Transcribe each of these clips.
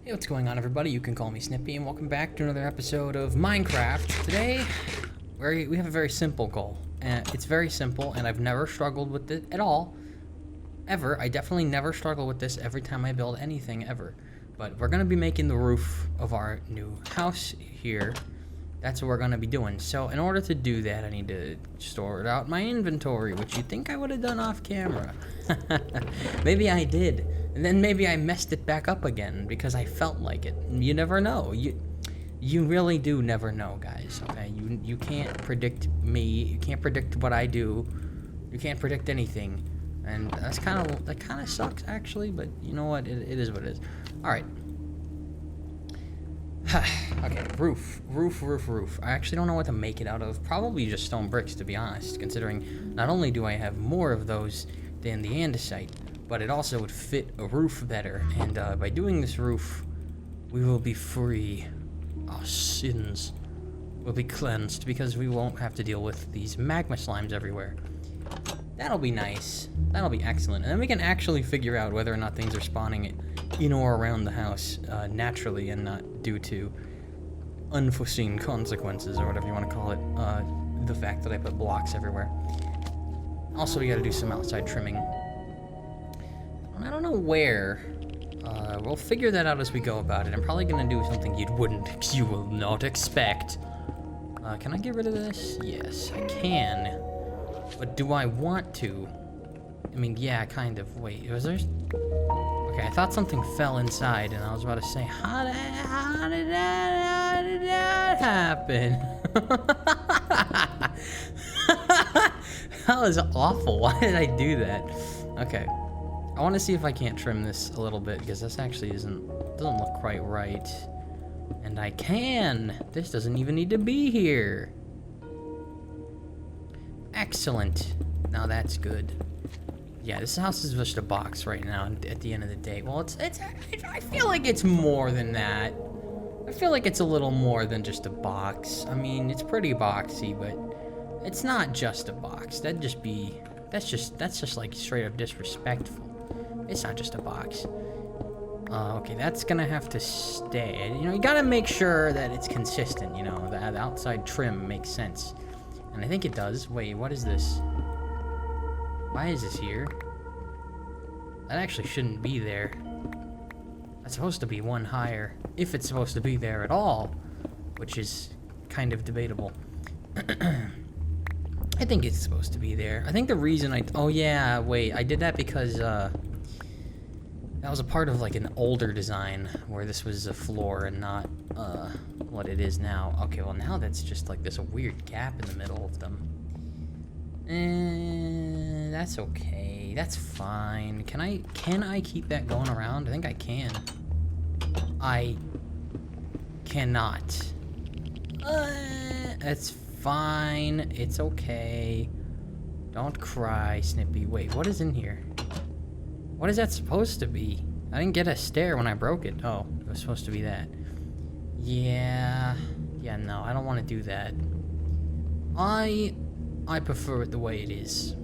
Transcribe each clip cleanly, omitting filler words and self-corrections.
Hey, what's going on, everybody? You can call me Snippy, and welcome back to another episode of Minecraft. Today, we have a very simple goal. It's very simple, and I've never struggled with it at all. Ever. I definitely never struggle with this every time I build anything, ever. But we're going to be making the roof of our new house here. That's what we're going to be doing. So, in order to do that, I need to sort out my inventory, which you'd think I would have done off camera. Maybe I did. And then maybe I messed it back up again because I felt like it. You never know. You really do never know, guys. Okay, you can't predict me. You can't predict what I do. You can't predict anything, and that kind of sucks actually. But you know what? It is what it is. All right. Okay, roof. I actually don't know what to make it out of. Probably just stone bricks, to be honest. Considering not only do I have more of those than the andesite, but it also would fit a roof better. And by doing this roof, we will be free. Our sins will be cleansed because we won't have to deal with these magma slimes everywhere. That'll be nice. That'll be excellent. And then we can actually figure out whether or not things are spawning in or around the house naturally and not due to unforeseen consequences, or whatever you want to call it. The fact that I put blocks everywhere. Also, we gotta do some outside trimming. I don't know where. We'll figure that out as we go about it. I'm probably gonna do something you will not expect. Can I get rid of this? Yes, I can. But do I want to? I mean, yeah, kind of. Wait, was there? Okay, I thought something fell inside, and I was about to say, how did that happen? That was awful. Why did I do that? Okay. I want to see if I can't trim this a little bit, because this actually doesn't look quite right. And I can! This doesn't even need to be here. Excellent. Now that's good. Yeah, this house is just a box right now at the end of the day. Well, I feel like it's more than that. I feel like it's a little more than just a box. I mean, it's pretty boxy, but it's not just a box. That's just like straight up disrespectful. It's not just a box. Okay, that's gonna have to stay. You know, you gotta make sure that it's consistent, you know, the outside trim makes sense. And I think it does. Wait, what is this? Why is this here? That actually shouldn't be there. That's supposed to be one higher, if it's supposed to be there at all, which is kind of debatable. I think it's supposed to be there. I think the reason oh yeah, wait, I did that because, that was a part of like an older design where this was a floor and not, what it is now. Okay, well now that's just like this weird gap in the middle of them. That's okay. That's fine. Can I keep that going around? I think I can. I cannot. That's fine. It's okay. Don't cry, Snippy. Wait, what is in here? What is that supposed to be? I didn't get a stair when I broke it. Oh, it was supposed to be that. Yeah, no, I don't want to do that. I prefer it the way it is.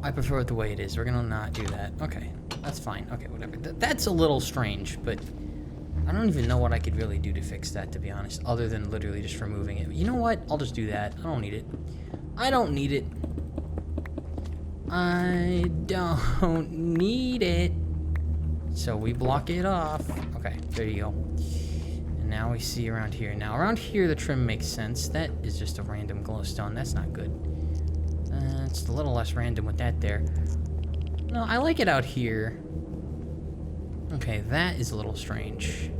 I prefer it the way it is. We're gonna not do that. Okay, that's fine. Okay, whatever. That's a little strange, but I don't even know what I could really do to fix that, to be honest, other than literally just removing it. You know what? I'll just do that. I don't need it. I don't need it. I don't need it. So we block it off. Okay, there you go. And now we see around here. Now around here the trim makes sense. That is just a random glowstone. That's not good. It's a little less random with that there. No, I like it out here. Okay, that is a little strange.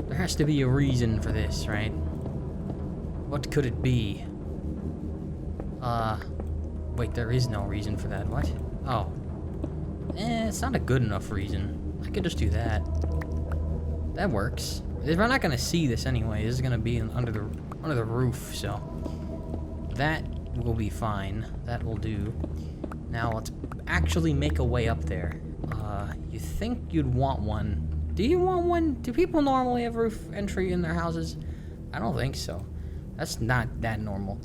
There has to be a reason for this, right? What could it be? Wait, there is no reason for that. What? Oh. It's not a good enough reason. I could just do that. That works. We're not gonna see this anyway. This is gonna be under the roof, so that will be fine. That will do. Now let's actually make a way up there. You think you'd want one? Do you want one? Do people normally have roof entry in their houses? I don't think so. That's not that normal.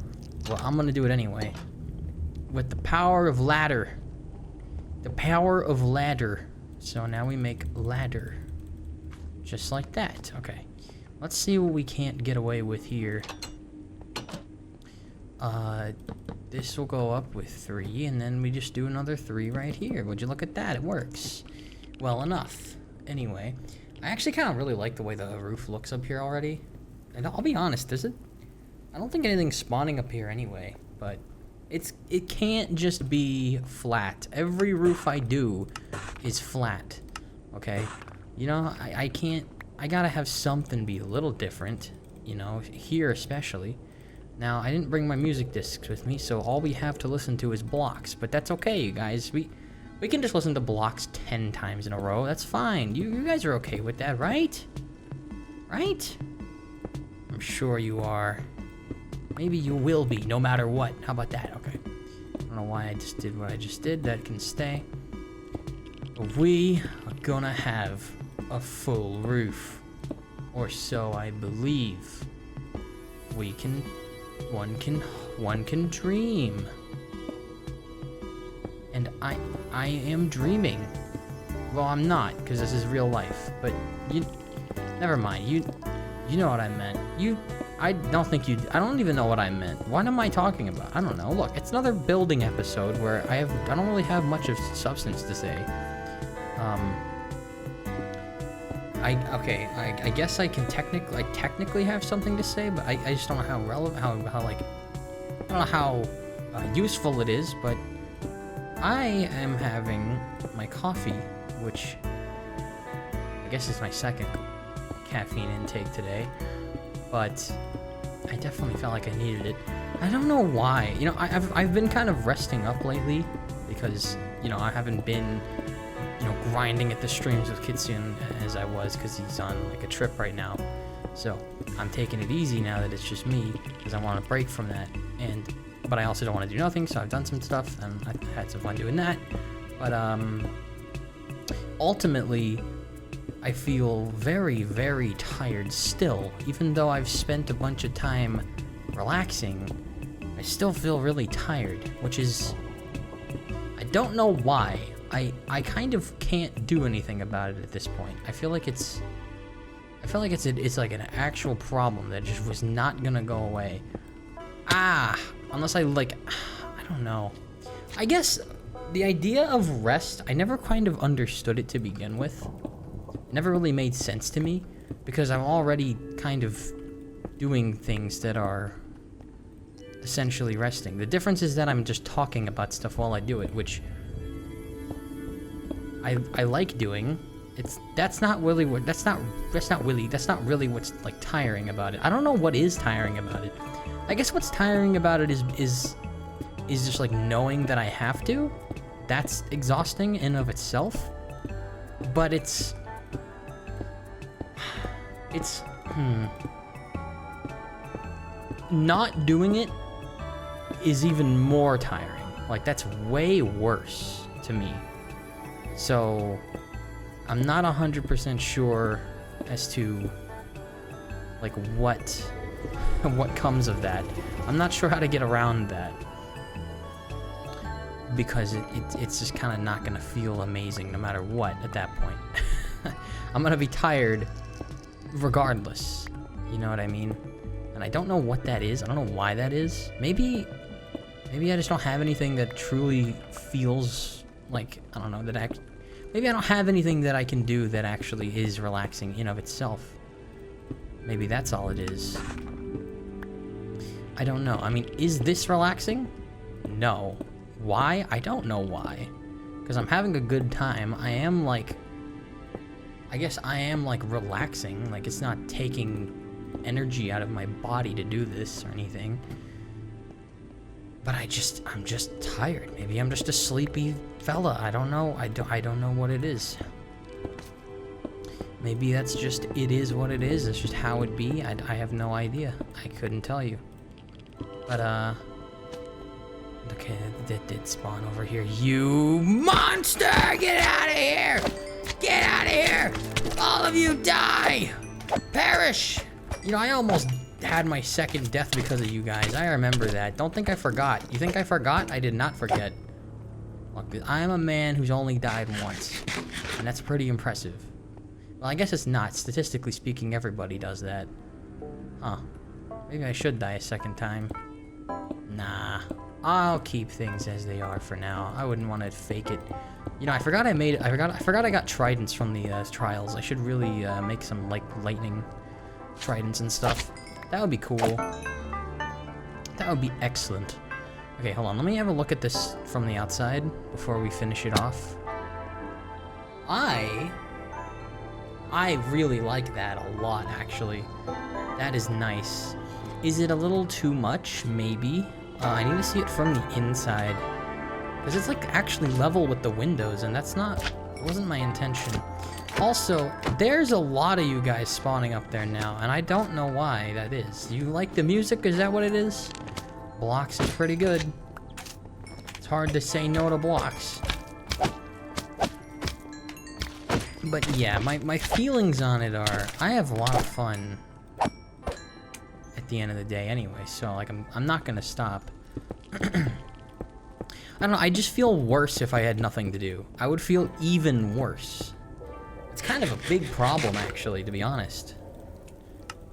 Well, I'm gonna do it anyway. With the power of ladder. The power of ladder. So now we make ladder. Just like that. Okay. Let's see what we can't get away with here. This will go up with 3, and then we just do another 3 right here. Would you look at that? It works. Well enough. Anyway, I actually kind of really like the way the roof looks up here already. And I'll be honest, I don't think anything's spawning up here anyway, but it can't just be flat. Every roof I do is flat, okay? You know, I gotta have something be a little different, you know, here especially. Now, I didn't bring my music discs with me, so all we have to listen to is blocks, but that's okay, you guys. We can just listen to blocks 10 times in a row. That's fine. You guys are okay with that, right? Right? I'm sure you are. Maybe you will be, no matter what. How about that? Okay. I don't know why I just did what I just did. That can stay. But we are gonna have a full roof. Or so I believe. One can dream. And I am dreaming. Well, I'm not, because this is real life. But never mind. You know what I meant. I don't even know what I meant. What am I talking about? I don't know. Look, it's another building episode where I don't really have much of substance to say. I guess I can technically have something to say, but I just don't know how relevant, I don't know how useful it is, but I am having my coffee, which I guess is my second caffeine intake today, but I definitely felt like I needed it. I don't know why. You know, I've been kind of resting up lately because, you know, I haven't been, you know, grinding at the streams with Kitsune as I was because he's on like a trip right now. So I'm taking it easy now that it's just me because I want to break from that. But I also don't want to do nothing, so I've done some stuff and I've had some fun doing that. But ultimately, I feel very, very tired still. Even though I've spent a bunch of time relaxing, I still feel really tired, which is, I don't know why. I kind of can't do anything about it at this point. I feel like it's like an actual problem that just was not gonna go away. Unless I don't know. I guess the idea of rest, I never kind of understood it to begin with. It never really made sense to me because I'm already kind of doing things that are essentially resting. The difference is that I'm just talking about stuff while I do it, which I like doing. That's not really what's like tiring about it. I don't know what is tiring about it. I guess what's tiring about it is just like knowing that I have to. That's exhausting in of itself. But it's not doing it is even more tiring. Like that's way worse to me. So I'm not 100% sure as to like what comes of that. I'm not sure how to get around that because it's just kind of not gonna feel amazing no matter what at that point. I'm gonna be tired regardless. You know what I mean? And I don't know what that is. I don't know why that is. Maybe I just don't have anything that truly feels like, I don't know, maybe I don't have anything that I can do that actually is relaxing in of itself. Maybe that's all it is. I don't know. I mean, is this relaxing? No. Why? I don't know why. Because I'm having a good time. I guess I am like relaxing. Like it's not taking energy out of my body to do this or anything. But I'm just tired. Maybe I'm just a sleepy fella. I don't know. I don't know what it is. Maybe that's just, it is what it is. It's just how it be. I have no idea. I couldn't tell you. But, okay, that did spawn over here. You monster! Get out of here! Get out of here! All of you die! Perish! You know, I almost had my second death because of you guys. I remember that. Don't think I forgot. You think I forgot? I did not forget. Look, I'm a man who's only died once. And that's pretty impressive. Well, I guess it's not. Statistically speaking, everybody does that. Huh. Maybe I should die a second time. Nah. I'll keep things as they are for now. I wouldn't want to fake it. You know, I forgot I forgot I got tridents from the trials. I should really make some like lightning tridents and stuff. That would be cool. That would be excellent. Okay, hold on. Let me have a look at this from the outside before we finish it off. I really like that a lot, actually. That is nice. Is it a little too much? Maybe. I need to see it from the inside. Because it's like actually level with the windows, and it wasn't my intention. Also, there's a lot of you guys spawning up there now, and I don't know why that is. You like the music? Is that what it is? Blocks is pretty good. It's hard to say no to Blocks. But yeah, my feelings on it are, I have a lot of fun at the end of the day anyway, so like I'm not gonna stop. I don't know, I just feel worse if I had nothing to do. I would feel even worse. It's kind of a big problem, actually, to be honest.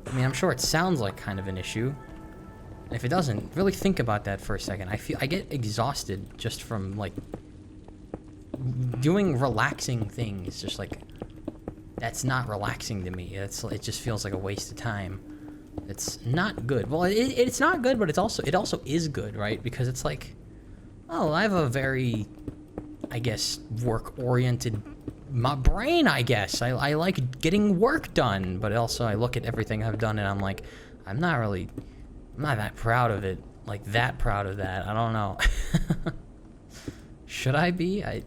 I mean, I'm sure it sounds like kind of an issue. And if it doesn't, really think about that for a second. I get exhausted just from, like, doing relaxing things. Just, like, that's not relaxing to me. It just feels like a waste of time. It's not good. Well, it's not good, but it also is good, right? Because it's like, oh, I have a very, I guess, work-oriented my brain, I guess. I like getting work done, but also I look at everything I've done and I'm like, I'm not that proud of it. Like, that proud of that. I don't know. Should I be? I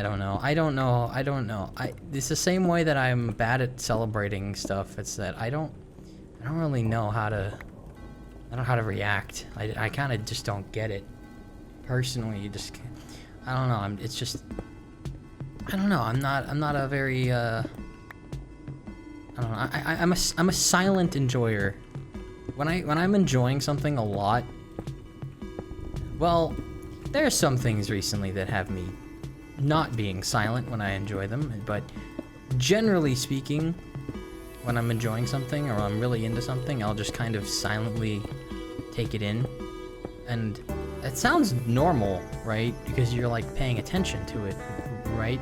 don't know. I don't know. It's the same way that I'm bad at celebrating stuff. It's that I don't really know how to, I don't know how to react. I kind of just don't get it. Personally, you just can't. I don't know. It's just, I don't know. I'm not a very, I don't know. I'm a silent enjoyer. When I'm enjoying something a lot, well, there are some things recently that have me not being silent when I enjoy them, but generally speaking, when I'm enjoying something or I'm really into something, I'll just kind of silently take it in. And it sounds normal, right? Because you're like paying attention to it, right?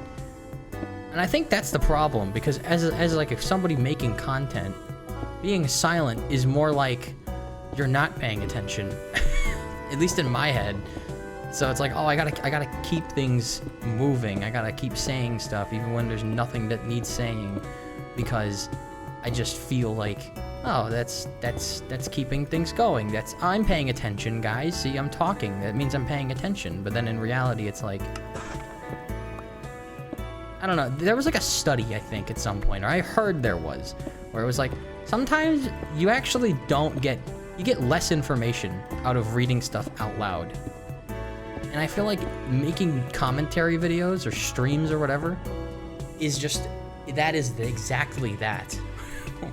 And I think that's the problem, because as like if somebody making content, being silent is more like you're not paying attention, at least in my head. So it's like, oh, I gotta keep things moving. I gotta keep saying stuff even when there's nothing that needs saying, because I just feel like, oh, that's keeping things going. I'm paying attention, guys. See, I'm talking. That means I'm paying attention. But then in reality, it's like, I don't know. There was like a study, I think, at some point, or I heard there was, where it was like, sometimes you actually you get less information out of reading stuff out loud. And I feel like making commentary videos or streams or whatever is just, that is exactly that.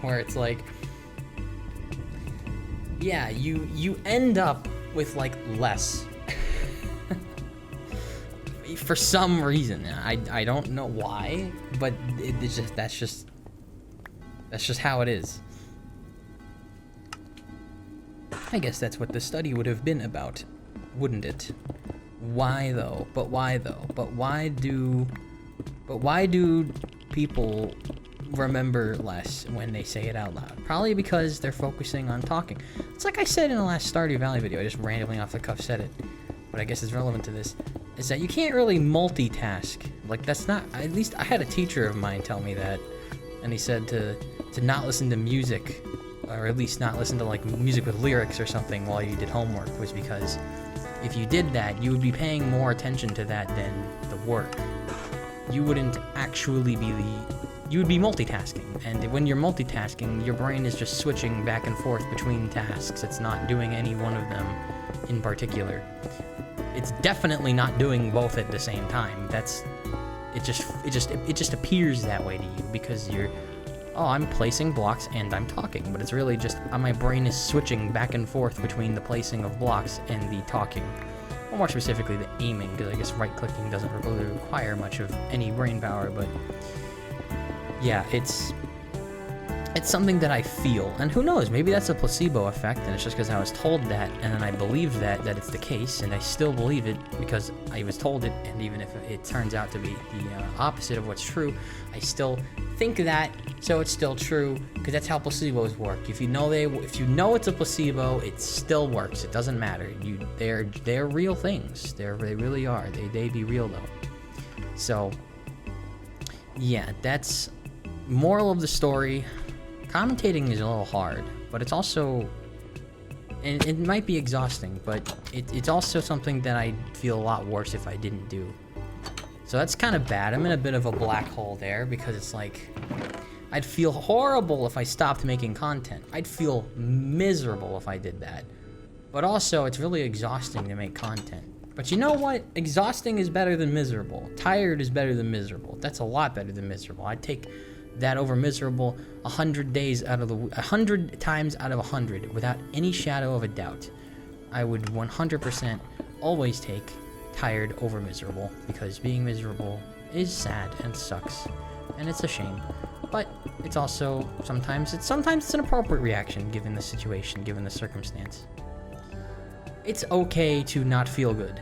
Where it's like, yeah, you end up with like less. For some reason. I don't know why, but that's just how it is. I guess that's what the study would have been about, wouldn't it? Why though? But why though? But why do people remember less when they say it out loud? Probably because they're focusing on talking. It's like I said in the last Stardew Valley video. I just randomly off the cuff said it, but I guess it's relevant to this. Is that you can't really multitask. Like, that's not, at least I had a teacher of mine tell me that, and he said to not listen to music, or at least not listen to like music with lyrics or something while you did homework, was because if you did that, you would be paying more attention to that than the work. You wouldn't actually be you would be multitasking, and when you're multitasking, your brain is just switching back and forth between tasks. It's not doing any one of them in particular. It's definitely not doing both at the same time. It just appears that way to you because I'm placing blocks and I'm talking, but it's really just my brain is switching back and forth between the placing of blocks and the talking. Or more specifically, the aiming, because I guess right-clicking doesn't really require much of any brain power, but yeah, it's something that I feel, and who knows, maybe that's a placebo effect, and it's just because I was told that, and then I believe that it's the case, and I still believe it because I was told it, and even if it turns out to be the opposite of what's true, I still think that, so it's still true, because that's how placebos work. If you know it's a placebo, it still works. It doesn't matter. They're real things. They really are. They be real though. So, yeah, that's moral of the story. Commentating is a little hard, but it's also, and it might be exhausting, but it's also something that I feel a lot worse if I didn't do. So that's kind of bad. I'm in a bit of a black hole there because it's like, I'd feel horrible if I stopped making content. I'd feel miserable if I did that. But also, it's really exhausting to make content. But you know what? Exhausting is better than miserable. Tired is better than miserable. That's a lot better than miserable. I'd take that over miserable 100 times out of 100 without any shadow of a doubt. I would 100% always take tired over miserable, because being miserable is sad and sucks, and it's a shame. But it's also sometimes it's an appropriate reaction given the situation, given the circumstance. It's okay to not feel good.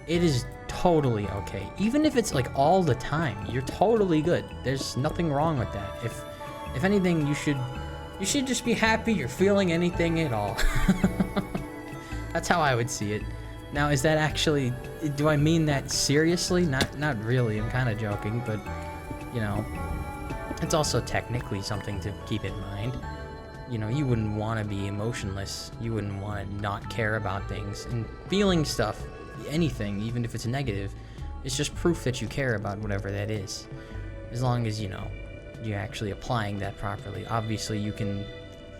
It is totally okay. Even if it's like all the time, you're totally good. There's nothing wrong with that. If anything, you should just be happy you're feeling anything at all. That's how I would see it. Now, is that actually, do I mean that seriously? Not really. I'm kind of joking, but you know, it's also technically something to keep in mind. You know, you wouldn't want to be emotionless. You wouldn't want to not care about things. And feeling stuff, anything, even if it's negative, it's just proof that you care about whatever that is. As long as, you know, you're actually applying that properly. Obviously, you can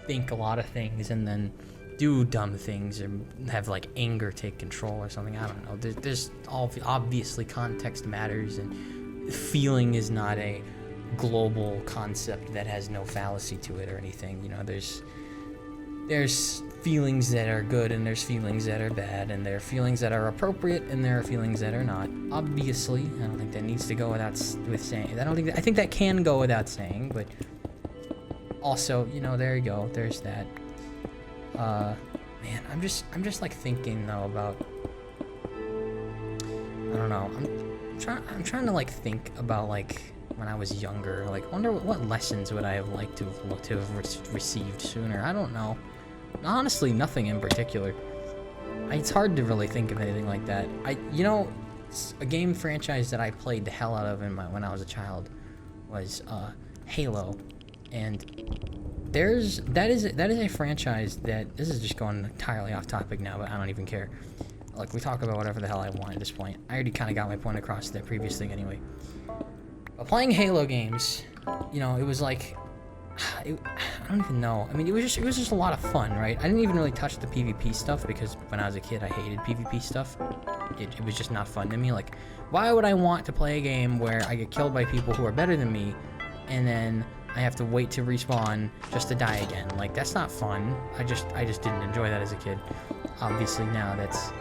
think a lot of things and then do dumb things or have like anger take control or something. I don't know. There's obviously context matters, and feeling is not a global concept that has no fallacy to it or anything. You know, there's feelings that are good and there's feelings that are bad, and there are feelings that are appropriate and there are feelings that are not. Obviously, I don't think that needs to go with saying. I think that can go without saying, but also, you know, there you go. There's that. Man, I'm just like thinking though about, I don't know. I'm trying to like think about like when I was younger. Like, I wonder what lessons would I have liked to have received sooner. I don't know. Honestly, nothing in particular. It's hard to really think of anything like that. You know, a game franchise that I played the hell out of when I was a child was Halo, and that is a franchise that, this is just going entirely off topic now, but I don't even care. Like, we talk about whatever the hell I want at this point. I already kind of got my point across that previous thing anyway. But playing Halo games, you know, it was like, I don't even know. I mean, it was just a lot of fun, right? I didn't even really touch the PvP stuff because when I was a kid, I hated PvP stuff. It was just not fun to me. Like, why would I want to play a game where I get killed by people who are better than me, and then I have to wait to respawn just to die again? Like, that's not fun. I just didn't enjoy that as a kid. Obviously now that's,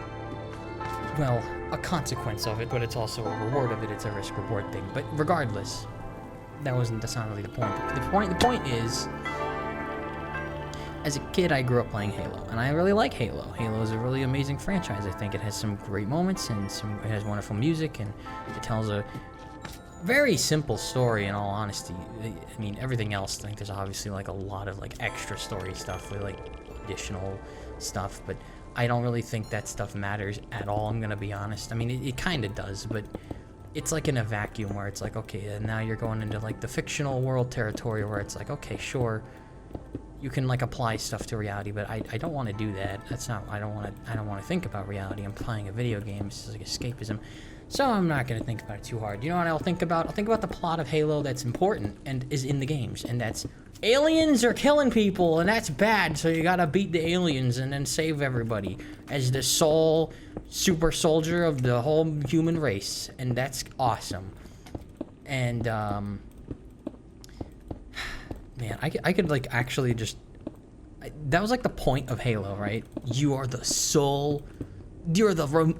well, a consequence of it, but it's also a reward of it. It's a risk-reward thing. But regardless, that's not really the point. The point is, as a kid, I grew up playing Halo, and I really like Halo. Halo is a really amazing franchise. I think it has some great moments, and it has wonderful music, and it tells a very simple story, in all honesty. I mean, everything else, I think there's obviously like a lot of like extra story stuff with like additional stuff, but I don't really think that stuff matters at all, I'm gonna be honest. I mean, it kind of does, but it's like in a vacuum where it's like, okay, and now you're going into like the fictional world territory where it's like, okay, sure, you can like apply stuff to reality, but I don't want to do that. That's not, I don't want to think about reality. I'm playing a video game. This is like escapism. So I'm not going to think about it too hard. You know what I'll think about? I'll think about the plot of Halo that's important and is in the games, and that's aliens are killing people, and that's bad, so you gotta beat the aliens and then save everybody as the sole super soldier of the whole human race, and that's awesome. And man, I could like actually just, that was like the point of Halo, right? You're the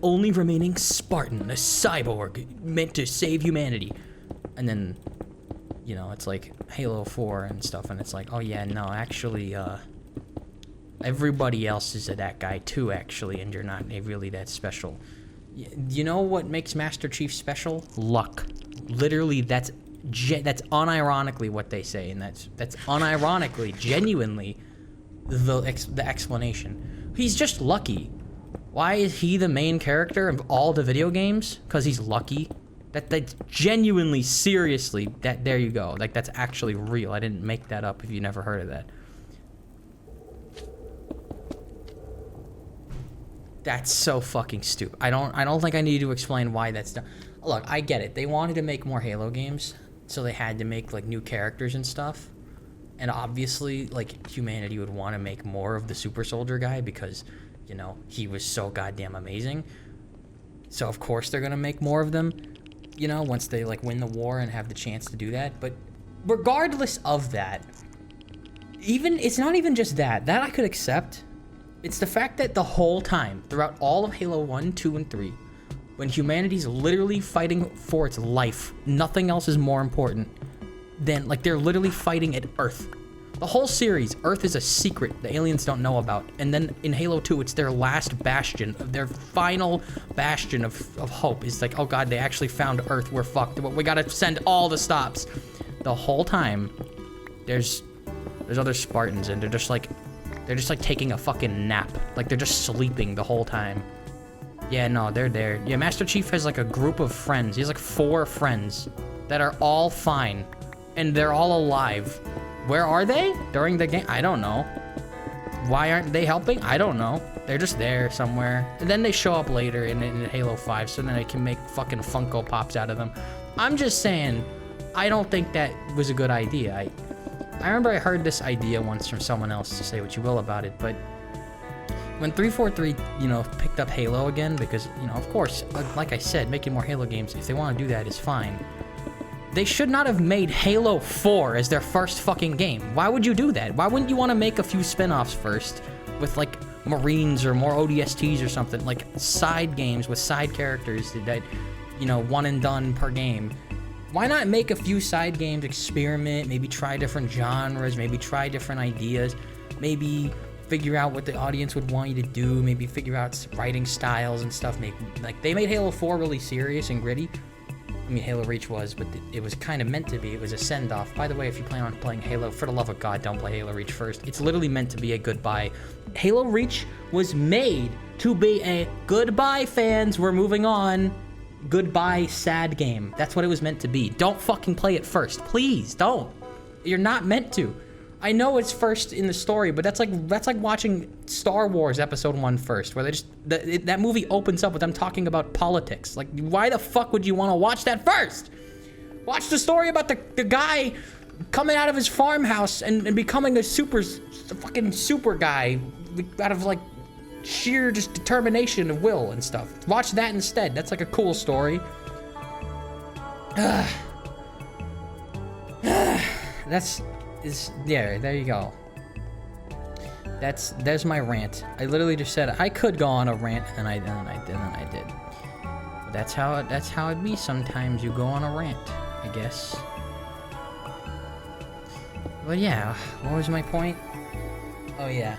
only remaining Spartan, a cyborg meant to save humanity. And then you know, it's like Halo 4 and stuff, and it's like, oh yeah, no, actually, everybody else is that guy too, actually, and you're not really that special. You know what makes Master Chief special? Luck. Literally, that's unironically what they say, and that's unironically, genuinely, the explanation. He's just lucky. Why is he the main character of all the video games? Because he's lucky. That's genuinely, seriously, there you go. Like, that's actually real. I didn't make that up if you never heard of that. That's so fucking stupid. I don't think I need to explain why that's done. Look, I get it. They wanted to make more Halo games, so they had to make, like, new characters and stuff. And obviously, like, humanity would want to make more of the super soldier guy because, you know, he was so goddamn amazing. So, of course, they're going to make more of them, you know, once they, like, win the war and have the chance to do that. But regardless of that, it's not even just that. That I could accept. It's the fact that the whole time, throughout all of Halo 1, 2, and 3, when humanity's literally fighting for its life, nothing else is more important than, like, they're literally fighting at Earth. The whole series, Earth is a secret the aliens don't know about. And then in Halo 2, it's their last bastion, their final bastion of hope. It's like, oh god, they actually found Earth, we're fucked. We gotta send all the stops. The whole time, there's other Spartans, and they're just like taking a fucking nap. Like, they're just sleeping the whole time. Yeah, no, they're there. Yeah, Master Chief has, like, a group of friends. He has, like, 4 friends that are all fine. And they're all alive. Where are they during the game? I don't know. Why aren't they helping? I don't know. They're just there somewhere. And then they show up later in Halo 5, so then they can make fucking Funko Pops out of them. I'm just saying, I don't think that was a good idea. I remember I heard this idea once from someone else, to say what you will about it, but when 343, you know, picked up Halo again, because, you know, of course, like I said, making more Halo games, if they want to do that, is fine. They should not have made Halo 4 as their first fucking game. Why would you do that? Why wouldn't you want to make a few spin-offs first with, like, Marines or more ODSTs or something, like side games with side characters that, you know, one and done per game? Why not make a few side games, experiment, maybe try different genres, maybe try different ideas, maybe figure out what the audience would want you to do, maybe figure out writing styles and stuff. Like, they made Halo 4 really serious and gritty. I mean, Halo Reach was, but it was kind of meant to be. It was a send-off. By the way, if you plan on playing Halo, for the love of God, don't play Halo Reach first. It's literally meant to be a goodbye. Halo Reach was made to be a goodbye, fans, we're moving on. Goodbye, sad game. That's what it was meant to be. Don't fucking play it first. Please, don't. You're not meant to. I know it's first in the story, but that's like watching Star Wars Episode 1 first, where they just that movie opens up with them talking about politics. Like, why the fuck would you want to watch that first? Watch the story about the guy coming out of his farmhouse and becoming a fucking super guy out of, like, sheer just determination of will and stuff. Watch that instead. That's like a cool story. Yeah, there you go. There's my rant. I literally just said I could go on a rant, and I did. But that's how it be sometimes. You go on a rant, I guess. But yeah, what was my point? Oh yeah.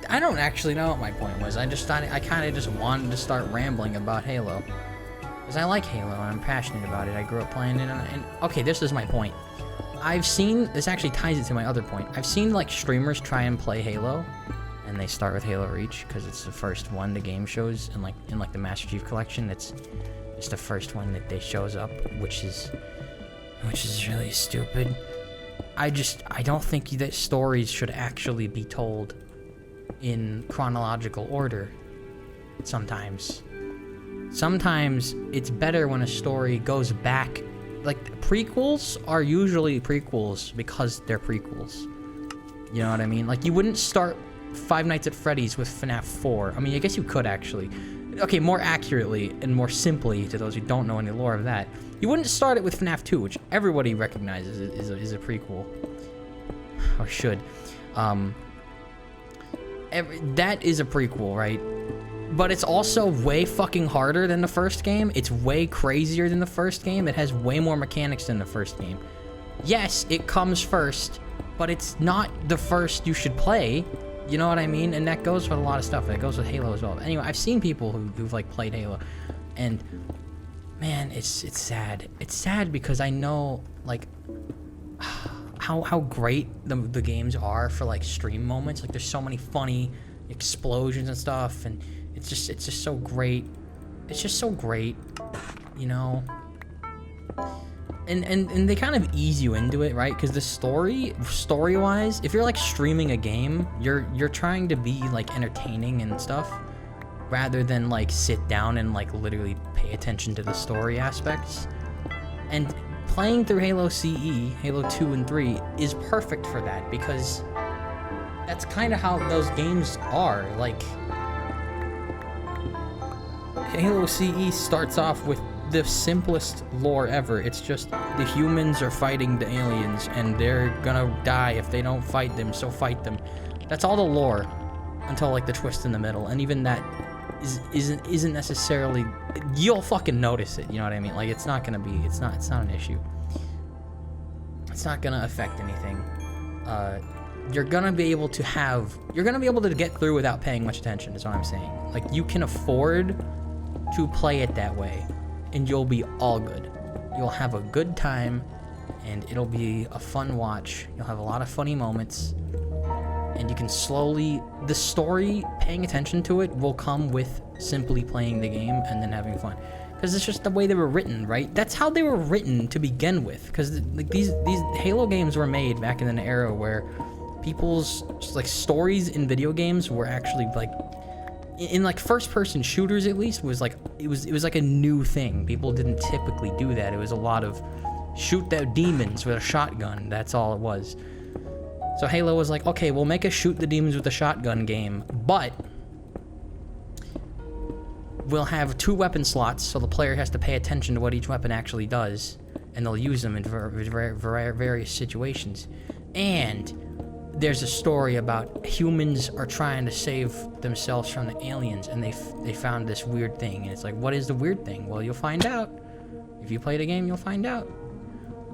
I don't actually know what my point was. I just thought I kind of just wanted to start rambling about Halo. Because I like Halo and I'm passionate about it. I grew up playing it and okay, this is my point. This actually ties it to my other point. I've seen, like, streamers try and play Halo, and they start with Halo Reach because it's the first one the game shows in the Master Chief Collection. It's the first one that they shows up, which is really stupid. I don't think that stories should actually be told in chronological order. Sometimes it's better when a story goes back. Like, prequels are usually prequels because they're prequels. You know what I mean? Like, you wouldn't start Five Nights at Freddy's with FNAF 4. I mean, I guess you could, actually. Okay, more accurately and more simply, to those who don't know any lore of that, you wouldn't start it with FNAF 2, which everybody recognizes is a prequel. Or should. That is a prequel, right? But it's also way fucking harder than the first game. It's way crazier than the first game. It has way more mechanics than the first game. yes, it comes first, but it's not the first you should play. You know what I mean? And that goes with a lot of stuff. It goes with Halo as well. Anyway, I've seen people who've like played Halo, and man, it's sad. It's sad because I know like how great the games are for like stream moments. Like there's so many funny explosions and stuff, and it's just so great. It's just so great, you know. And they kind of ease you into it, right? Because the story-wise, if you're like streaming a game, you're trying to be like entertaining and stuff, rather than like sit down and like literally pay attention to the story aspects. And playing through Halo CE, Halo 2 and 3 is perfect for that, because that's kind of how those games are. Like Halo CE starts off with the simplest lore ever. It's just the humans are fighting the aliens and they're gonna die if they don't fight them, so fight them. That's all the lore until like the twist in the middle, and even that isn't necessarily, you'll fucking notice it, you know what I mean? Like it's not an issue. It's not gonna affect anything. You're gonna be able to get through without paying much attention, is what I'm saying. Like you can afford to play it that way, and you'll be all good. You'll have a good time, and it'll be a fun watch. You'll have a lot of funny moments, and you can the story, paying attention to it, will come with simply playing the game and then having fun. Because it's just the way they were written, right? That's how they were written to begin with. Because like these Halo games were made back in an era where people's like stories in video games were actually like, in like first-person shooters at least, was like it was like a new thing. People didn't typically do that. It was a lot of shoot the demons with a shotgun. That's all it was. So Halo was like, okay, we'll make a shoot the demons with a shotgun game, but we'll have 2 weapon slots, so the player has to pay attention to what each weapon actually does, and they'll use them in various situations. And there's a story about humans are trying to save themselves from the aliens, and they found this weird thing, and it's like, what is the weird thing? Well, you'll find out. If you play the game, you'll find out,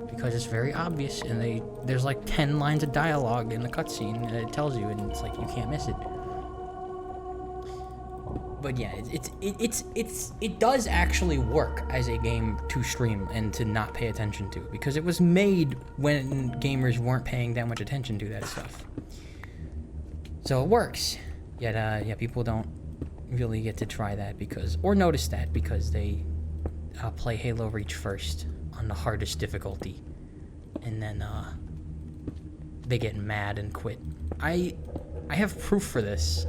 because it's very obvious, and there's like 10 lines of dialogue in the cutscene, and it tells you, and it's like you can't miss it. But yeah, it does actually work as a game to stream and to not pay attention to, because it was made when gamers weren't paying that much attention to that stuff. So it works. Yet, yeah, people don't really get to try that or notice that, because they play Halo Reach first on the hardest difficulty, and then they get mad and quit. I have proof for this.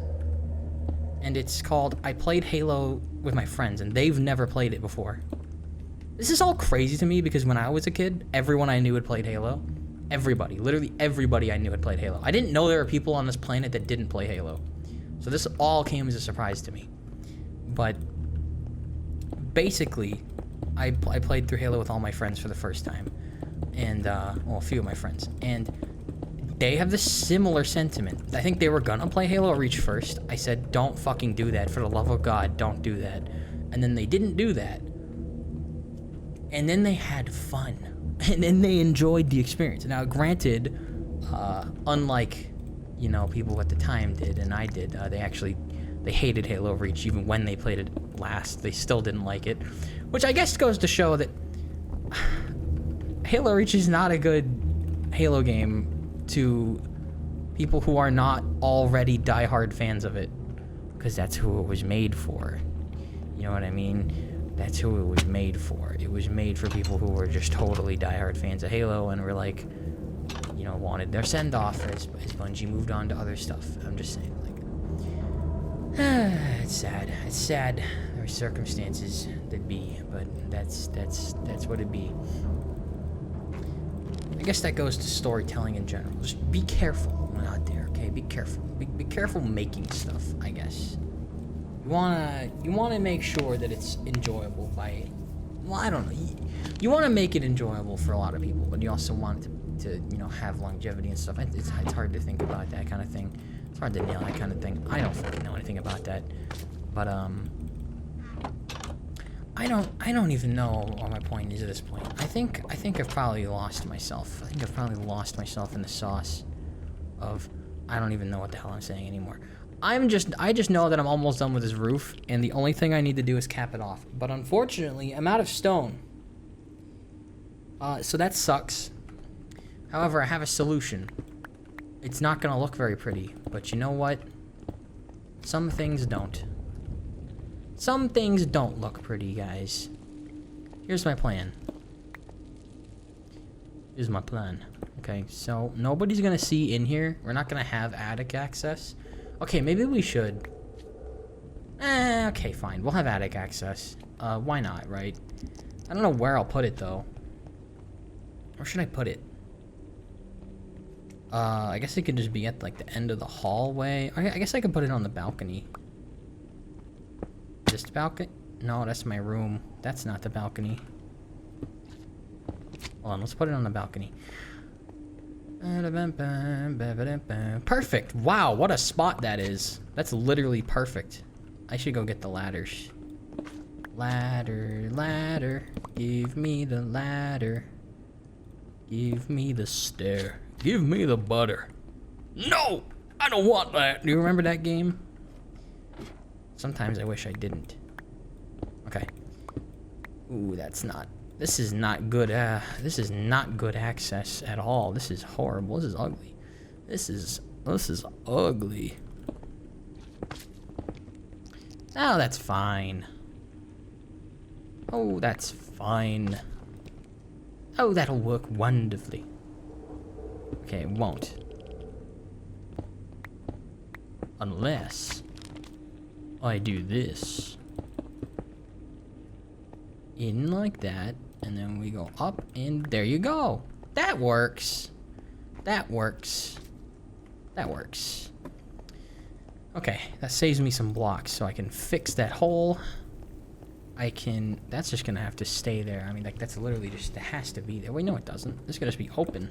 And it's called, I played Halo with my friends, and they've never played it before. This is all crazy to me, because when I was a kid, everyone I knew had played Halo. Everybody, literally everybody I knew had played Halo. I didn't know there were people on this planet that didn't play Halo. So this all came as a surprise to me. But basically, I played through Halo with all my friends for the first time. And, well, a few of my friends. And they have this similar sentiment. I think they were gonna play Halo Reach first. I said, don't fucking do that. For the love of God, don't do that. And then they didn't do that. And then they had fun. And then they enjoyed the experience. Now, granted, unlike, you know, people at the time did, and I did, they hated Halo Reach even when they played it last. They still didn't like it. Which I guess goes to show that Halo Reach is not a good Halo game to people who are not already diehard fans of it, because that's who it was made for. You know what I mean? That's who it was made for. It was made for people who were just totally diehard fans of Halo and were like, you know, wanted their send-off as Bungie moved on to other stuff. I'm just saying, like, it's sad. It's sad. There are circumstances that be, but that's what it be. I guess that goes to storytelling in general. Just be careful out there, okay? Be careful. Be careful making stuff, I guess. You wanna make sure that it's enjoyable by, well, I don't know. You want to make it enjoyable for a lot of people, but you also want it to you know, have longevity and stuff. It's hard to think about that kind of thing. It's hard to nail that kind of thing. I don't fucking know anything about that, but I don't even know what my point is at this point. I think I've probably lost myself. I think I've probably lost myself in the sauce of I don't even know what the hell I'm saying anymore. I just know that I'm almost done with this roof, and the only thing I need to do is cap it off. But unfortunately, I'm out of stone. So that sucks. However, I have a solution. It's not gonna look very pretty, but you know what? Some things don't. Some things don't look pretty, guys. Here's my plan. Here's my plan. Okay, so nobody's gonna see in here. We're not gonna have attic access. Okay, maybe we should. Okay, fine. We'll have attic access. Why not, right? I don't know where I'll put it, though. Where should I put it? I guess it could just be at, like, the end of the hallway. I guess I could put it on the balcony. This balcony? No, that's my room. That's not the balcony. Hold on, let's put it on the balcony. Perfect! Wow, what a spot that is. That's literally perfect. I should go get the ladders. Ladder, ladder, give me the ladder. Give me the stair. Give me the butter. No! I don't want that! Do you remember that game? Sometimes I wish I didn't. Okay. Ooh, that's not... This is not good, this is not good access at all. This is horrible. This is ugly. This is ugly. Oh, that's fine. Oh, that's fine. Oh, that'll work wonderfully. Okay, it won't. Unless I do this. In like that, and then we go up, and there you go. That works. That works. That works. Okay, that saves me some blocks, so I can fix that hole. I can... That's just gonna have to stay there. I mean, like, that's literally just... It has to be there. Wait, no, it doesn't. It's gonna just be open.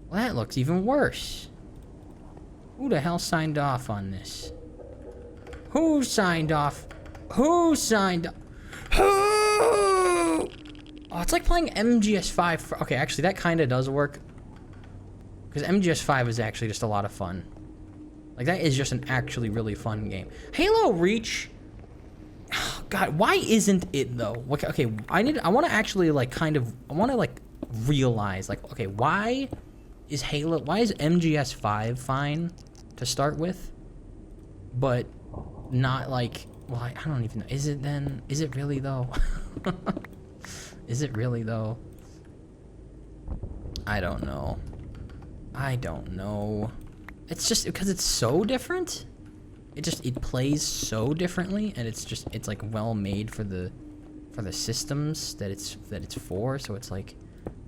Well, that looks even worse. Who the hell signed off on this? Who signed off? Who signed... Who? Oh, it's like playing MGS5. Okay, actually, that kind of does work. Because MGS5 is actually just a lot of fun. Like, that is just an actually really fun game. Halo Reach... Oh, God, why isn't it, though? Okay, I want to actually, like, kind of... I want to, like, realize, like, okay, why is MGS5 fine to start with? But not, like... Well, I don't even know. Is it then? Is it really, though? Is it really, though? I don't know. I don't know. It's just because it's so different. It plays so differently, and it's like well made for the systems that it's for. So it's like,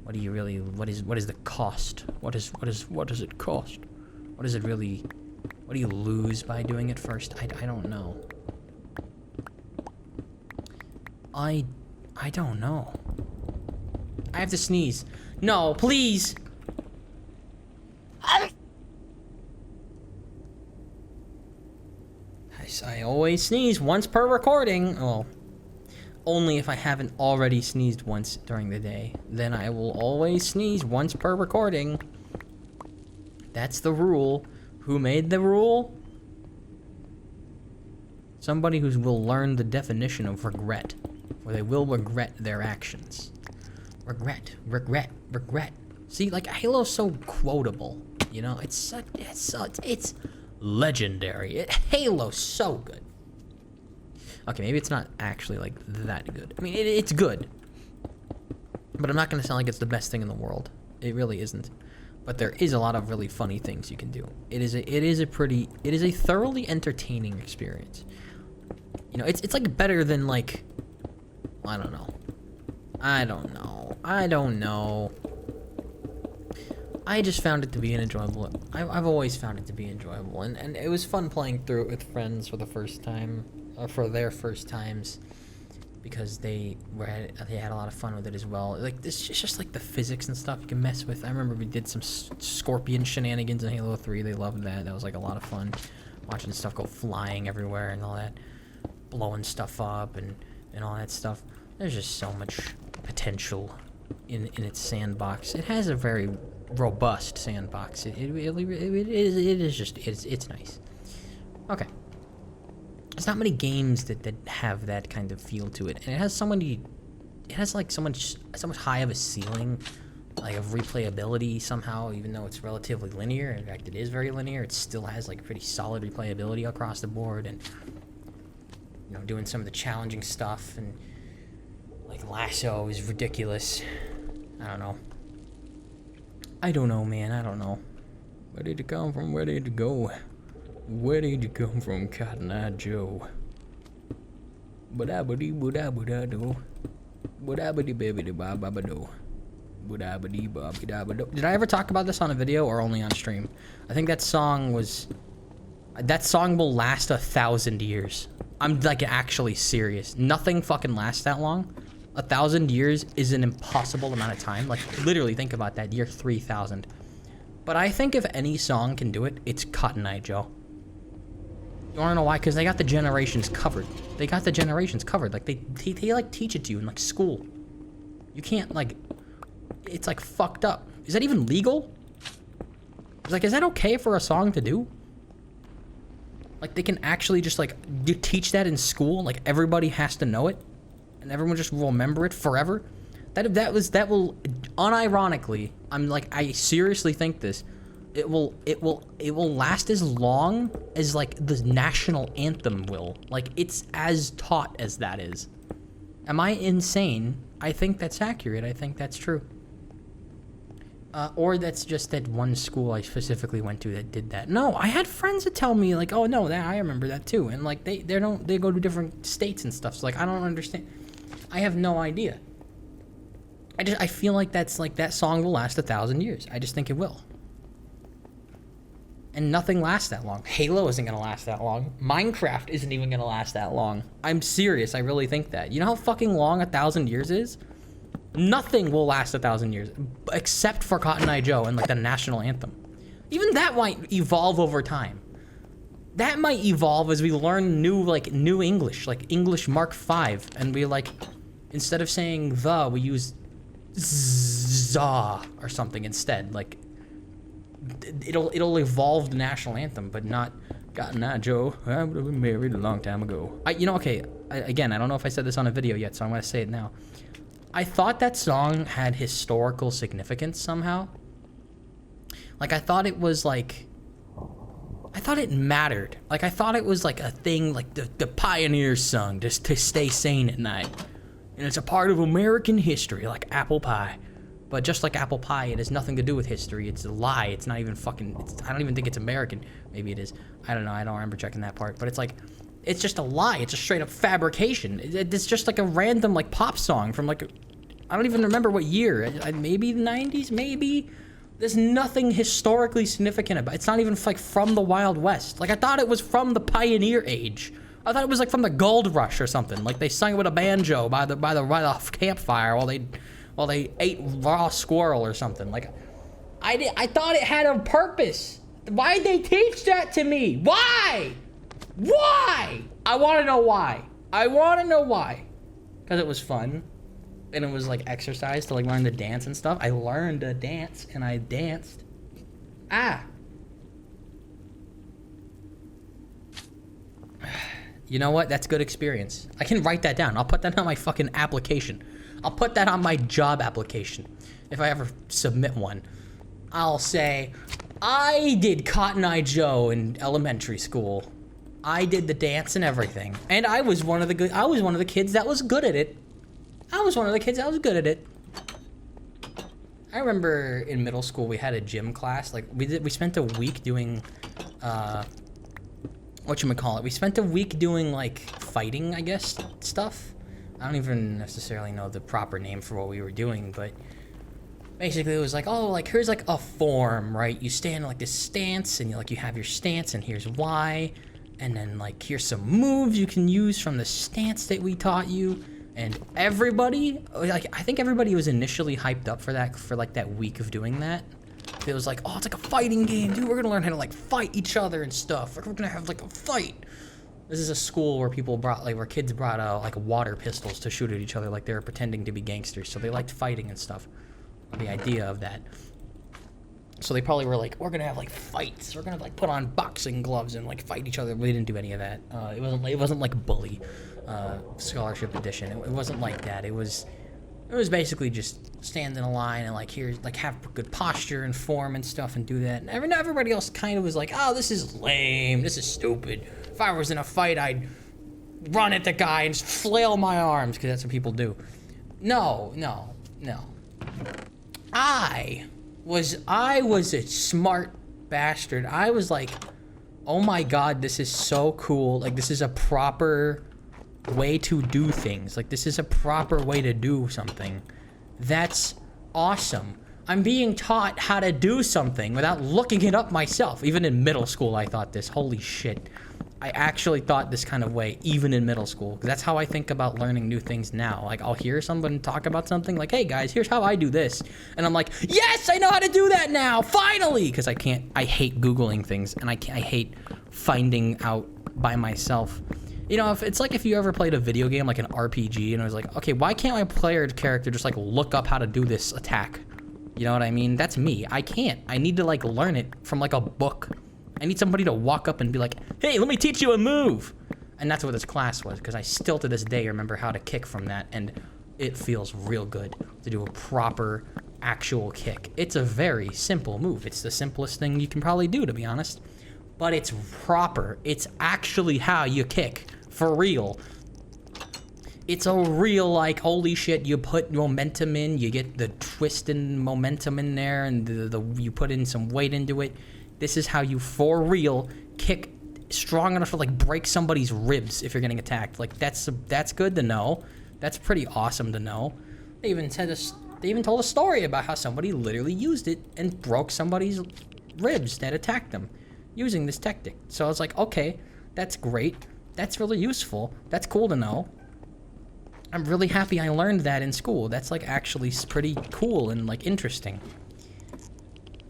what do you really? What is the cost? What does it cost? What does it really? What do you lose by doing it first? I don't know. I don't know. I have to sneeze. No, please. I always sneeze once per recording. Well, only if I haven't already sneezed once during the day. Then I will always sneeze once per recording. That's the rule. Who made the rule? Somebody who will learn the definition of regret. Or they will regret their actions. Regret, regret, regret. See, like, Halo's so quotable. You know, it's legendary. Halo's so good. Okay, maybe it's not actually, like, that good. I mean, it's good. But I'm not going to sound like it's the best thing in the world. It really isn't. But there is a lot of really funny things you can do. It is a thoroughly entertaining experience. You know, it's like better than, like, I don't know. I just found it to be an enjoyable... I've always found it to be enjoyable, and it was fun playing through it with friends for the first time, or for their first times, because they had a lot of fun with it as well. Like, this is just like the physics and stuff you can mess with. I remember we did some scorpion shenanigans in Halo 3. They loved that. That was like a lot of fun, watching stuff go flying everywhere and all that, blowing stuff up and and all that stuff. There's just so much potential in its sandbox. It has a very robust sandbox. It is just it's nice. Okay. There's not many games that have that kind of feel to it, and it has like so much high of a ceiling, like of replayability somehow. Even though it's relatively linear, in fact, it is very linear. It still has like pretty solid replayability across the board, and doing some of the challenging stuff, and like Lasso is ridiculous. I don't know, man. I don't know. Where did it come from? Where did it go? Where did you come from, Cotton Eye Joe? Ba-da-ba-dee, ba-da-ba-da-do. Ba-da-ba-dee, baby-da-ba-ba-ba-do. Ba-da-ba-dee, ba-ba-da-ba-do. Did I ever talk about this on a video or only on stream? I think that song will last 1,000 years. I'm like actually serious. Nothing fucking lasts that long. 1,000 years is an impossible amount of time. Like, literally think about that. Year 3,000. But I think if any song can do it, it's Cotton Eye Joe. You wanna know why? Because they got the generations covered. Like, they like teach it to you in like school. You can't like, it's like fucked up. Is that even legal? It's like, is that okay for a song to do? Like, they can actually just like teach that in school. Like, everybody has to know it, and everyone just will remember it forever. That will unironically, I seriously think this. It will last as long as like the national anthem will. Like, it's as taught as that is. Am I insane? I think that's accurate. I think that's true. Or that's just that one school I specifically went to that did that. No, I had friends that tell me like, oh no, I remember that too. And like they go to different states and stuff. So like, I don't understand. I have no idea. I feel like that's like that song will last 1,000 years. I just think it will. And nothing lasts that long. Halo isn't gonna last that long. Minecraft isn't even gonna last that long. I'm serious. I really think that. You know how fucking long 1,000 years is? Nothing will last 1,000 years, except for Cotton Eye Joe and like the national anthem. Even that might evolve over time. That might evolve as we learn new English, like English Mark V, and we like, instead of saying the, we use za or something instead. Like, it'll evolve the national anthem, but not Cotton Eye Joe. I would have been married a long time ago. Okay. Again, I don't know if I said this on a video yet, so I'm gonna say it now. I thought that song had historical significance somehow. Like, I thought it was like, I thought it mattered. Like, I thought it was like a thing, like the pioneers sung just to stay sane at night. And it's a part of American history, like apple pie. But just like apple pie, it has nothing to do with history. It's a lie. It's not even fucking, I don't even think it's American. Maybe it is. I don't know. I don't remember checking that part. But it's like, it's just a lie. It's a straight up fabrication. It's just like a random like pop song from like, I don't even remember what year. Maybe the 90s, maybe. There's nothing historically significant about it. It's not even like from the Wild West. Like, I thought it was from the Pioneer Age. I thought it was like from the Gold Rush or something. Like they sang it with a banjo by the campfire while they ate raw squirrel or something. Like, I thought it had a purpose. Why'd they teach that to me? Why? Why? I want to know why. Because it was fun. And it was like exercise to like learn to dance and stuff. I learned to dance and I danced. You know what? That's good experience. I can write that down. I'll put that on my fucking application. I'll put that on my job application. If I ever submit one, I'll say, I did Cotton Eye Joe in elementary school. I did the dance and everything. And I was one of the kids that was good at it. I remember in middle school we had a gym class. Like we spent a week doing we spent a week doing like fighting, I guess, stuff. I don't even necessarily know the proper name for what we were doing, but basically it was like, oh, like here's like a form, right? You stand in like this stance and you have your stance and here's why. And then like here's some moves you can use from the stance that we taught you. And everybody, like, I think everybody was initially hyped up for that, for like that week of doing that. It was like, oh, it's like a fighting game, dude. We're gonna learn how to like fight each other and stuff. We're gonna have like a fight. This is a school where where kids brought like water pistols to shoot at each other, like they were pretending to be gangsters. So they liked fighting and stuff. The idea of that. So they probably were like, we're gonna have like fights. We're gonna like put on boxing gloves and like fight each other. We didn't do any of that. It wasn't like Bully, scholarship edition. It wasn't like that. It was basically just stand in a line and like have good posture and form and stuff and do that. And everybody else kind of was like, oh, this is lame. This is stupid. If I was in a fight, I'd run at the guy and just flail my arms, because that's what people do. No. I was a smart bastard. I was like, oh my god, this is so cool. Like, this is a proper way to do things. Like, this is a proper way to do something. That's awesome. I'm being taught how to do something without looking it up myself. Even in middle school, I thought this. Holy shit. I actually thought this kind of way, even in middle school. That's how I think about learning new things now. Like, I'll hear someone talk about something, like, hey guys, here's how I do this. And I'm like, yes, I know how to do that now, finally! Because I hate Googling things, and I hate finding out by myself. You know, if you ever played a video game, like an RPG, and I was like, okay, why can't my player character just, like, look up how to do this attack? You know what I mean? That's me. I can't. I need to, like, learn it from, like, a book. I need somebody to walk up and be like, hey, let me teach you a move. And that's what this class was, because I still to this day remember how to kick from that, and it feels real good to do a proper, actual kick. It's a very simple move. It's the simplest thing you can probably do, to be honest. But it's proper. It's actually how you kick, for real. It's a real, like, holy shit, you put momentum in, you get the twist and momentum in there, and you put in some weight into it. This is how you, for real, kick strong enough to, like, break somebody's ribs if you're getting attacked. Like, that's good to know. That's pretty awesome to know. They even told a story about how somebody literally used it and broke somebody's ribs that attacked them using this tactic. So I was like, okay, that's great. That's really useful. That's cool to know. I'm really happy I learned that in school. That's, like, actually pretty cool and, like, interesting.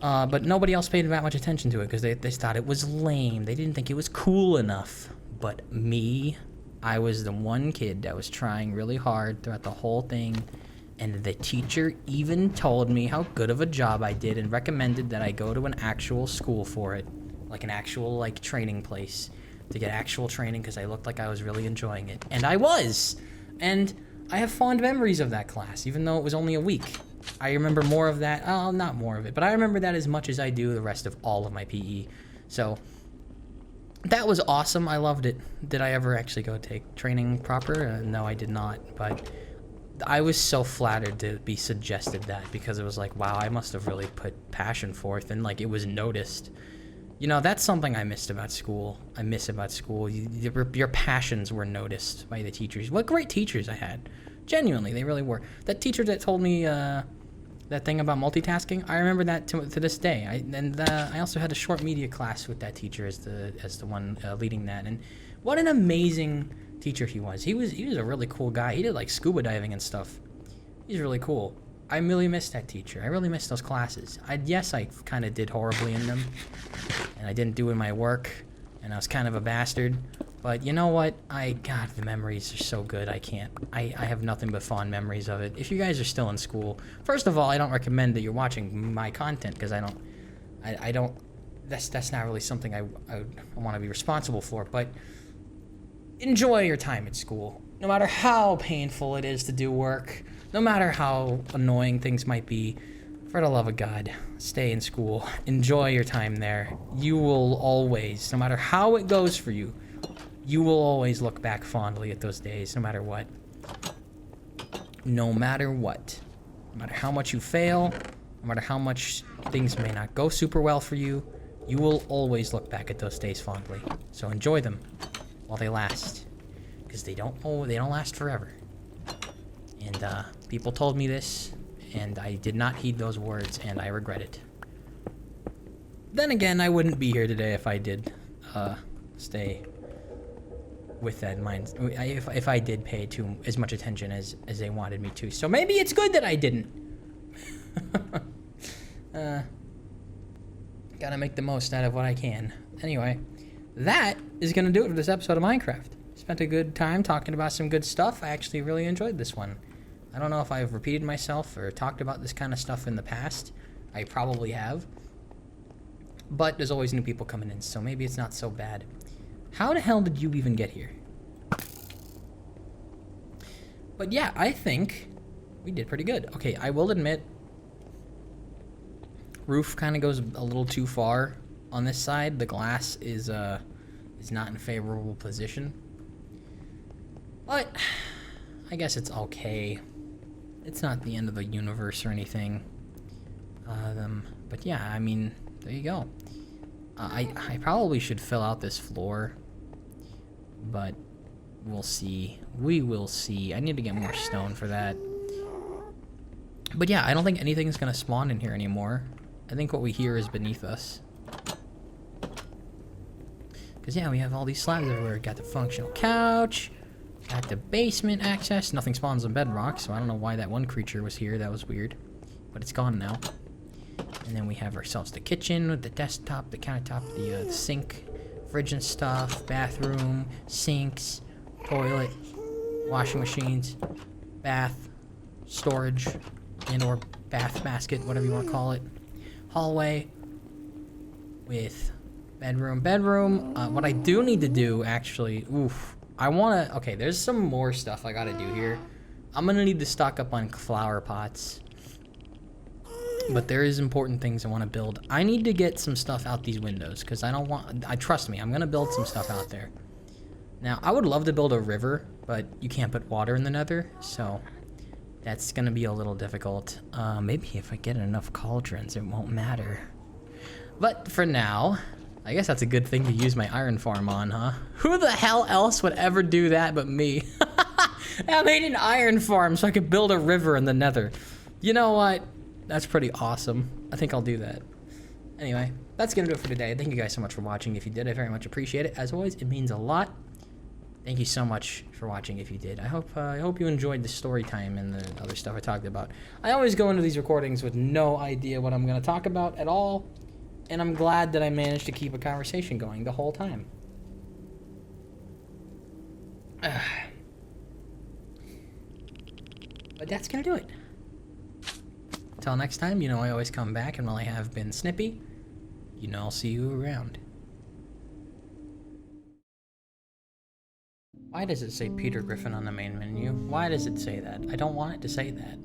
But nobody else paid that much attention to it because they thought it was lame. They didn't think it was cool enough. But me, I was the one kid that was trying really hard throughout the whole thing. And the teacher even told me how good of a job I did and recommended that I go to an actual school for it. Like an actual, like, training place to get actual training because I looked like I was really enjoying it. And I was! And I have fond memories of that class, even though it was only a week. I remember more of that. Oh, not more of it, but I remember that as much as I do the rest of all of my PE. So that was awesome. I loved it. Did I ever actually go take training proper? No, I did not. But I was so flattered to be suggested that because it was like, wow, I must have really put passion forth and like it was noticed. You know, that's something I missed about school. I miss about school. Your passions were noticed by the teachers. What great teachers I had. Genuinely, they really were. That teacher that told me that thing about multitasking, I remember that to this day. I also had a short media class with that teacher as the one leading that. And what an amazing teacher he was. He was a really cool guy. He did like scuba diving and stuff. He's really cool. I really miss that teacher. I really miss those classes. Yes, I kind of did horribly in them, and I didn't do my work, and I was kind of a bastard. But you know what? God, the memories are so good. I have nothing but fond memories of it. If you guys are still in school, first of all, I don't recommend that you're watching my content because I don't. That's not really something I want to be responsible for. But enjoy your time at school, no matter how painful it is to do work, no matter how annoying things might be. For the love of God, stay in school. Enjoy your time there. You will always, no matter how it goes for you, you will always look back fondly at those days, no matter what. No matter what. No matter how much you fail, no matter how much things may not go super well for you, you will always look back at those days fondly. So enjoy them while they last, because they don't last forever. And people told me this, and I did not heed those words, and I regret it. Then again, I wouldn't be here today if I did stay with that in mind. If I did pay as much attention as they wanted me to. So maybe it's good that I didn't. Gotta make the most out of what I can. Anyway, that is going to do it for this episode of Minecraft. Spent a good time talking about some good stuff. I actually really enjoyed this one. I don't know if I've repeated myself or talked about this kind of stuff in the past. I probably have. But there's always new people coming in, so maybe it's not so bad. How the hell did you even get here? But yeah, I think we did pretty good. Okay, I will admit, roof kind of goes a little too far on this side. The glass is not in a favorable position. But I guess it's okay. It's not the end of the universe or anything. But yeah, I mean, there you go. I probably should fill out this floor, but we'll see. We will see. I need to get more stone for that. But yeah, I don't think anything's gonna spawn in here anymore. I think what we hear is beneath us. Because yeah, we have all these slabs everywhere. Got the functional couch. Got the basement access. Nothing spawns on bedrock, so I don't know why that one creature was here. That was weird. But it's gone now. And then we have ourselves the kitchen with the desktop, the countertop, the sink, fridge and stuff, bathroom, sinks, toilet, washing machines, bath, storage, and or bath basket, whatever you want to call it. Hallway with bedroom. What I do need to do, actually, okay, there's some more stuff I gotta do here. I'm gonna need to stock up on flower pots. But there is important things I want to build. I need to get some stuff out these windows, because trust me, I'm gonna build some stuff out there. Now, I would love to build a river, but you can't put water in the nether, so that's gonna be a little difficult. Maybe if I get enough cauldrons, it won't matter. But for now, I guess that's a good thing to use my iron farm on, huh? Who the hell else would ever do that but me? I made an iron farm so I could build a river in the nether. You know what? That's pretty awesome. I think I'll do that. Anyway, that's gonna do it for today. Thank you guys so much for watching. If you did, I very much appreciate it. As always, it means a lot. Thank you so much for watching if you did. I hope you enjoyed the story time and the other stuff I talked about. I always go into these recordings with no idea what I'm gonna talk about at all, and I'm glad that I managed to keep a conversation going the whole time. But that's gonna do it. Until next time, you know I always come back, and while I have been Snippy, you know I'll see you around. Why does it say Peter Griffin on the main menu? Why does it say that? I don't want it to say that.